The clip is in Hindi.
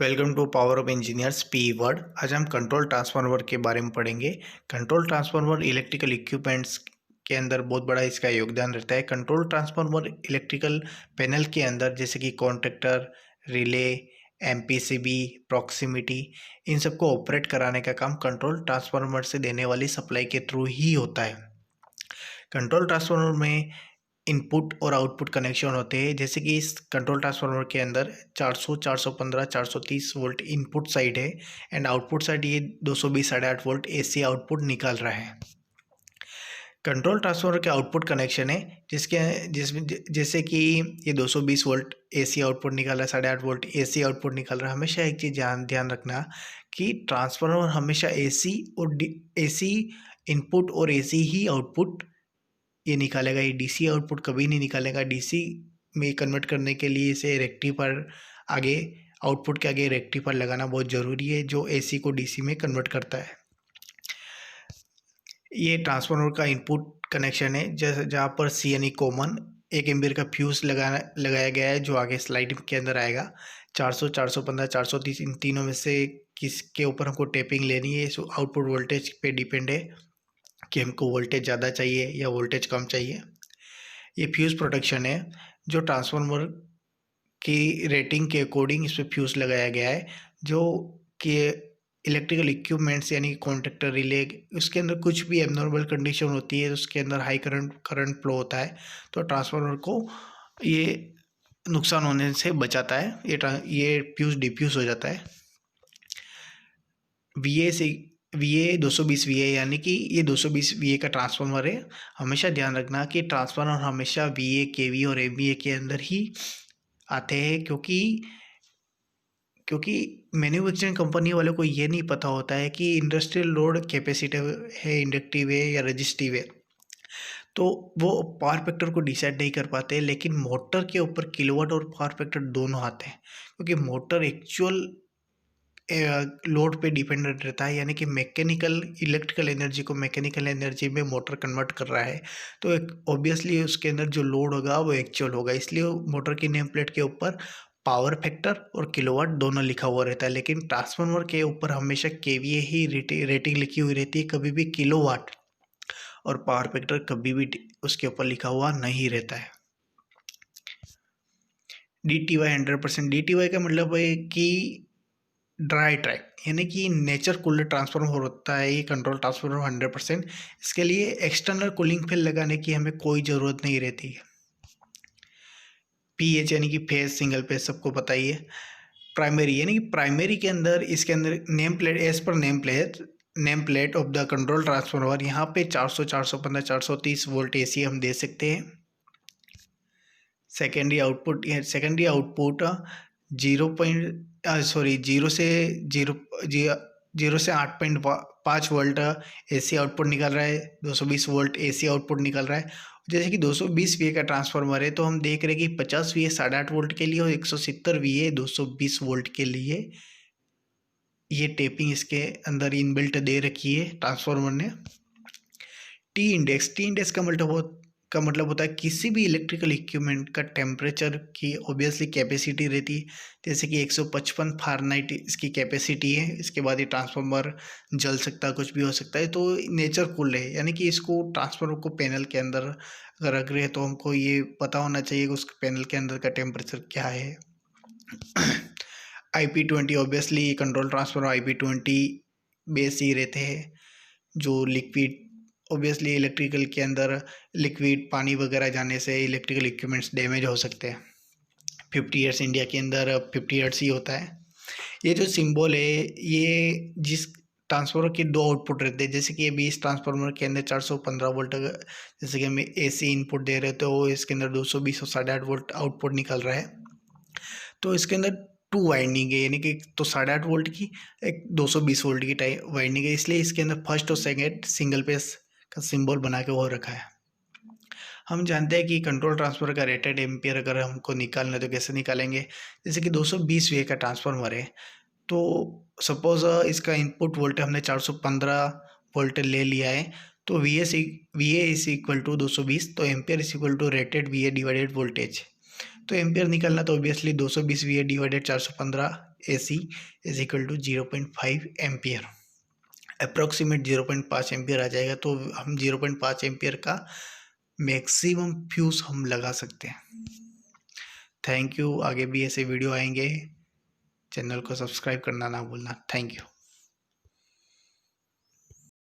Welcome to power of engineers P word. आज हम कंट्रोल ट्रांसफार्मर के बारे में पढ़ेंगे। कंट्रोल ट्रांसफार्मर इलेक्ट्रिकल इक्विपमेंट्स के अंदर बहुत बड़ा इसका योगदान रहता है। कंट्रोल ट्रांसफार्मर इलेक्ट्रिकल पैनल के अंदर जैसे कि कॉन्ट्रैक्टर, रिले, एमपीसीबी, प्रॉक्सिमिटी, इन सबको ऑपरेट कराने का काम कंट्रोल ट्रांसफार्मर से देने वाली सप्लाई के थ्रू ही होता है। कंट्रोल ट्रांसफार्मर में इनपुट और आउटपुट कनेक्शन होते हैं। जैसे कि इस कंट्रोल ट्रांसफार्मर के अंदर 400, 415, 430 वोल्ट इनपुट साइड है एंड आउटपुट साइड ये 220 8.5 वोल्ट एसी आउटपुट निकाल रहा है। कंट्रोल ट्रांसफार्मर के आउटपुट कनेक्शन है जिसमें जैसे कि ये 220 वोल्ट एसी आउटपुट निकाल रहा है, 8.5 वोल्ट एसी आउटपुट निकाल रहा है। हमेशा एक चीज़ ध्यान रखना कि ट्रांसफार्मर हमेशा एसी और एसी इनपुट और एसी ही आउटपुट ये निकालेगा। ये डीसी आउटपुट कभी नहीं निकालेगा। डीसी में कन्वर्ट करने के लिए इसे रेक्टिफायर आगे, आउटपुट के आगे रेक्टिफायर लगाना बहुत ज़रूरी है जो एसी को डीसी में कन्वर्ट करता है। ये ट्रांसफार्मर का इनपुट कनेक्शन है जैसे जहाँ पर CNE कॉमन 1 एम्पीयर का फ्यूज लगाया गया है जो आगे स्लाइड के अंदर आएगा। 400, 415, 430 इन तीनों में से किसके ऊपर हमको टेपिंग लेनी है, सो आउटपुट वोल्टेज पे डिपेंड है कि हमको वोल्टेज ज़्यादा चाहिए या वोल्टेज कम चाहिए। ये फ्यूज़ प्रोटेक्शन है जो ट्रांसफार्मर की रेटिंग के अकॉर्डिंग इस पर फ्यूज़ लगाया गया है जो कि इलेक्ट्रिकल इक्विपमेंट्स यानी कॉन्ट्रैक्टर, रिले, उसके अंदर कुछ भी एबनॉर्मल कंडीशन होती है, उसके अंदर हाई करंट फ्लो होता है तो ट्रांसफार्मर को ये नुकसान होने से बचाता है। ये फ्यूज़ डिफ्यूज़ हो जाता है। VA 220 VA यानी कि ये 220 VA का ट्रांसफार्मर है। हमेशा ध्यान रखना कि ट्रांसफार्मर हमेशा VA, KV और MVA के अंदर ही आते हैं क्योंकि मैन्युफैक्चरिंग कंपनी वालों को ये नहीं पता होता है कि इंडस्ट्रियल लोड कैपेसिटिव है, इंडक्टिव है या रजिस्टिव है, तो वो पावर फैक्टर को डिसाइड नहीं कर पाते। लेकिन मोटर के ऊपर किलोवाट और पावर फैक्टर दोनों आते हैं क्योंकि मोटर एक्चुअल लोड पे डिपेंडेंट रहता है, यानी कि मैकेनिकल इलेक्ट्रिकल एनर्जी को मैकेनिकल एनर्जी में मोटर कन्वर्ट कर रहा है तो एक ऑब्वियसली उसके अंदर जो लोड होगा वो एक्चुअल होगा। इसलिए मोटर की नेम प्लेट के ऊपर पावर फैक्टर और किलोवाट दोनों लिखा हुआ रहता है, लेकिन ट्रांसफार्मर के ऊपर हमेशा KVA ही रेटिंग लिखी हुई रहती है, कभी भी किलोवाट और पावर फैक्टर कभी भी उसके ऊपर लिखा हुआ नहीं रहता है। DTY 100%। DTY का मतलब है कि ड्राई टाइप, यानी कि नेचर कूल्ड ट्रांसफार्मर होता है ये कंट्रोल ट्रांसफार्मर 100%। इसके लिए एक्सटर्नल कूलिंग फैन लगाने की हमें कोई ज़रूरत नहीं रहती है। PH यानी कि फेज, सिंगल फेज सबको पता ही है। प्राइमरी यानी कि प्राइमरी के अंदर इसके अंदर name plate, as per name plate of the control transformer यहाँ पे 400, 415, 430 वोल्ट AC हम दे सकते हैं। सेकेंडरी आउटपुट 0 से 8.5 वोल्ट AC आउटपुट निकल रहा है, 220 वोल्ट AC आउटपुट निकल रहा है। जैसे कि 220 VA का ट्रांसफार्मर है तो हम देख रहे हैं कि 50 VA 8.5 वोल्ट के लिए और 170 VA 220 वोल्ट के लिए ये टेपिंग इसके अंदर इनबिल्ट दे रखी है ट्रांसफार्मर ने। टी इंडेक्स का मतलब होता है किसी भी इलेक्ट्रिकल इक्विपमेंट का टेम्परेचर की ऑब्वियसली कैपेसिटी रहती है। जैसे कि 155 फ़ारेनहाइट इसकी कैपेसिटी है। इसके बाद ये ट्रांसफार्मर जल सकता है, कुछ भी हो सकता है, तो नेचर कूल्ड है, यानी कि इसको ट्रांसफार्मर को पैनल के अंदर अगर रख रहे हैं तो हमको ये पता होना चाहिए कि उस पैनल के अंदर का टेम्परेचर क्या है। IP20 obviously control transformer IP20 base ही रहते हैं जो लिक्विड, ऑब्वियसली इलेक्ट्रिकल के अंदर लिक्विड पानी वगैरह जाने से इलेक्ट्रिकल इक्विपमेंट्स डैमेज हो सकते हैं। 50 Hz इंडिया के अंदर 50 Hz ही होता है। ये जो सिंबल है ये जिस ट्रांसफार्मर के दो आउटपुट रहते हैं, जैसे कि अभी इस ट्रांसफार्मर के अंदर 415 वोल्ट जैसे कि हमें AC इनपुट दे रहे तो इसके अंदर 220 और 8.5 वोल्ट आउटपुट निकल रहा है। तो इसके अंदर 2 वाइंडिंग है, यानी कि तो 8.5 वोल्ट की एक 220 वोल्ट की टाइप वाइंडिंग है, इसलिए इसके अंदर फर्स्ट और सेकेंड सिंगल पेस का सिंबल बना के वो रखा है। हम जानते हैं कि कंट्रोल ट्रांसफार्मर का रेटेड एम्पियर अगर हमको निकालना है तो कैसे निकालेंगे। जैसे कि 220 VA का ट्रांसफार्मर है तो सपोज इसका इनपुट वोल्टेज हमने 415 वोल्ट ले लिया है तो VA इज इक्वल टू 220, तो ampere is equal to rated VA divided voltage. तो एम्पियर निकालना तो obviously 220 VA divided 415 AC is equal to 0.5 ampere. Approximate 0.5 ampere आ जाएगा तो हम 0.5 एम्पियर का मैक्सिमम फ्यूज हम लगा सकते हैं। Thank you. आगे भी ऐसे वीडियो आएंगे, चैनल को सब्सक्राइब करना ना भूलना। Thank you.